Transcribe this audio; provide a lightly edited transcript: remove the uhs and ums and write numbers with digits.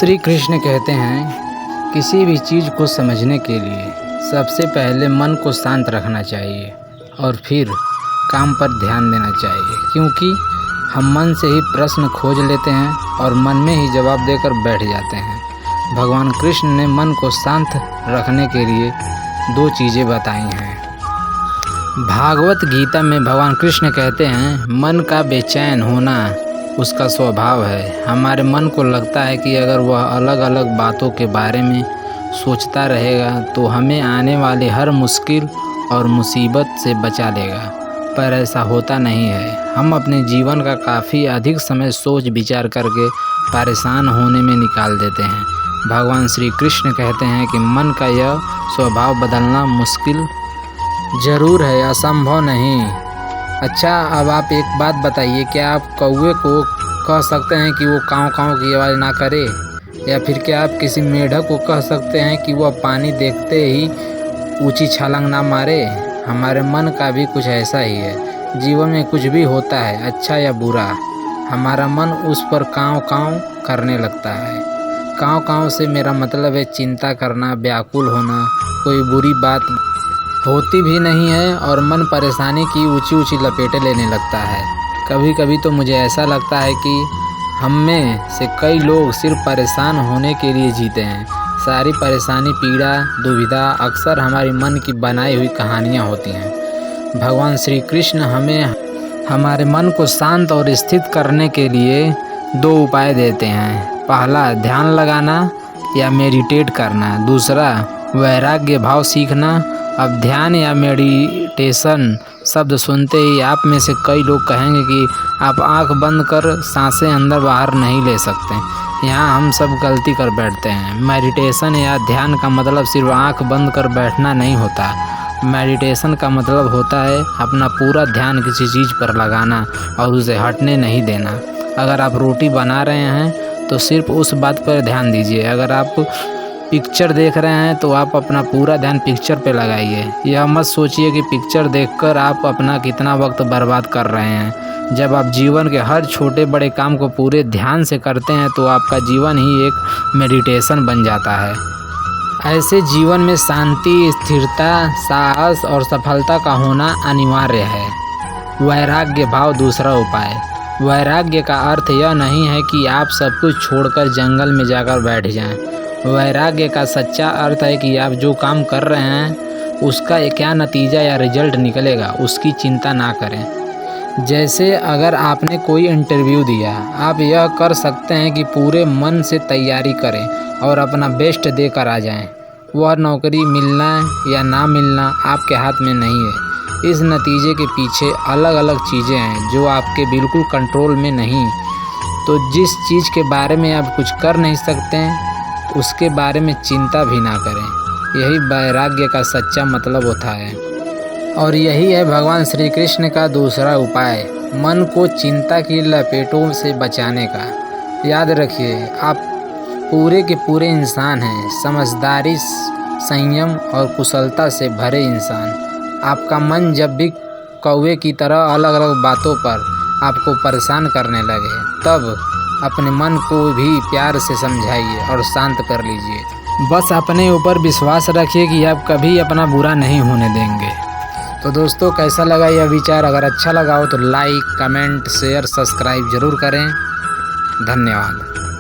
श्री कृष्ण कहते हैं, किसी भी चीज़ को समझने के लिए सबसे पहले मन को शांत रखना चाहिए और फिर काम पर ध्यान देना चाहिए, क्योंकि हम मन से ही प्रश्न खोज लेते हैं और मन में ही जवाब देकर बैठ जाते हैं। भगवान कृष्ण ने मन को शांत रखने के लिए 2 चीज़ें बताई हैं। भागवत गीता में भगवान कृष्ण कहते हैं, मन का बेचैन होना उसका स्वभाव है। हमारे मन को लगता है कि अगर वह अलग अलग बातों के बारे में सोचता रहेगा तो हमें आने वाली हर मुश्किल और मुसीबत से बचा लेगा, पर ऐसा होता नहीं है। हम अपने जीवन का काफ़ी अधिक समय सोच विचार करके परेशान होने में निकाल देते हैं। भगवान श्री कृष्ण कहते हैं कि मन का यह स्वभाव बदलना मुश्किल ज़रूर है, असंभव नहीं। अच्छा, अब आप एक बात बताइए, क्या आप कौवे को कह सकते हैं कि वो काँव काँव की आवाज़ ना करे, या फिर क्या आप किसी मेढक को कह सकते हैं कि वह पानी देखते ही ऊंची छलांग ना मारे? हमारे मन का भी कुछ ऐसा ही है। जीवन में कुछ भी होता है, अच्छा या बुरा, हमारा मन उस पर काँव काँव करने लगता है। काँव काँव से मेरा मतलब है चिंता करना, व्याकुल होना। कोई बुरी बात होती भी नहीं है और मन परेशानी की ऊंची ऊंची लपेटें लेने लगता है। कभी कभी तो मुझे ऐसा लगता है कि हम में से कई लोग सिर्फ परेशान होने के लिए जीते हैं। सारी परेशानी, पीड़ा, दुविधा अक्सर हमारी मन की बनाई हुई कहानियाँ होती हैं। भगवान श्री कृष्ण हमें हमारे मन को शांत और स्थिर करने के लिए 2 उपाय देते हैं। पहला, ध्यान लगाना या मेडिटेट करना। दूसरा, वैराग्य भाव सीखना। अब ध्यान या मेडिटेशन शब्द सुनते ही आप में से कई लोग कहेंगे कि आप आंख बंद कर सांसें अंदर बाहर नहीं ले सकते। यहाँ हम सब गलती कर बैठते हैं। मेडिटेशन या ध्यान का मतलब सिर्फ आंख बंद कर बैठना नहीं होता। मेडिटेशन का मतलब होता है अपना पूरा ध्यान किसी चीज़ पर लगाना और उसे हटने नहीं देना। अगर आप रोटी बना रहे हैं तो सिर्फ उस बात पर ध्यान दीजिए। अगर आप पिक्चर देख रहे हैं तो आप अपना पूरा ध्यान पिक्चर पे लगाइए। यह मत सोचिए कि पिक्चर देखकर आप अपना कितना वक्त बर्बाद कर रहे हैं। जब आप जीवन के हर छोटे बड़े काम को पूरे ध्यान से करते हैं तो आपका जीवन ही एक मेडिटेशन बन जाता है। ऐसे जीवन में शांति, स्थिरता, साहस और सफलता का होना अनिवार्य है। वैराग्य भाव दूसरा उपाय। वैराग्य का अर्थ यह नहीं है कि आप सब कुछ छोड़कर जंगल में जाकर बैठ जाएं। वैराग्य का सच्चा अर्थ है कि आप जो काम कर रहे हैं उसका क्या नतीजा या रिजल्ट निकलेगा उसकी चिंता ना करें। जैसे अगर आपने कोई इंटरव्यू दिया, आप यह कर सकते हैं कि पूरे मन से तैयारी करें और अपना बेस्ट देकर आ जाएं। वह नौकरी मिलना या ना मिलना आपके हाथ में नहीं है। इस नतीजे के पीछे अलग अलग चीज़ें हैं जो आपके बिल्कुल कंट्रोल में नहीं। तो जिस चीज़ के बारे में आप कुछ कर नहीं सकते हैं उसके बारे में चिंता भी ना करें। यही वैराग्य का सच्चा मतलब होता है। और यही है भगवान श्री कृष्ण का दूसरा उपाय, मन को चिंता की लपेटों से बचाने का। याद रखिए, आप पूरे के पूरे इंसान हैं, समझदारी, संयम और कुशलता से भरे इंसान। आपका मन जब भी कौवे की तरह अलग अलग बातों पर आपको परेशान करने लगे, तब अपने मन को भी प्यार से समझाइए और शांत कर लीजिए। बस अपने ऊपर विश्वास रखिए कि आप कभी अपना बुरा नहीं होने देंगे। तो दोस्तों, कैसा लगा यह विचार? अगर अच्छा लगा हो तो लाइक, कमेंट, शेयर, सब्सक्राइब ज़रूर करें। धन्यवाद।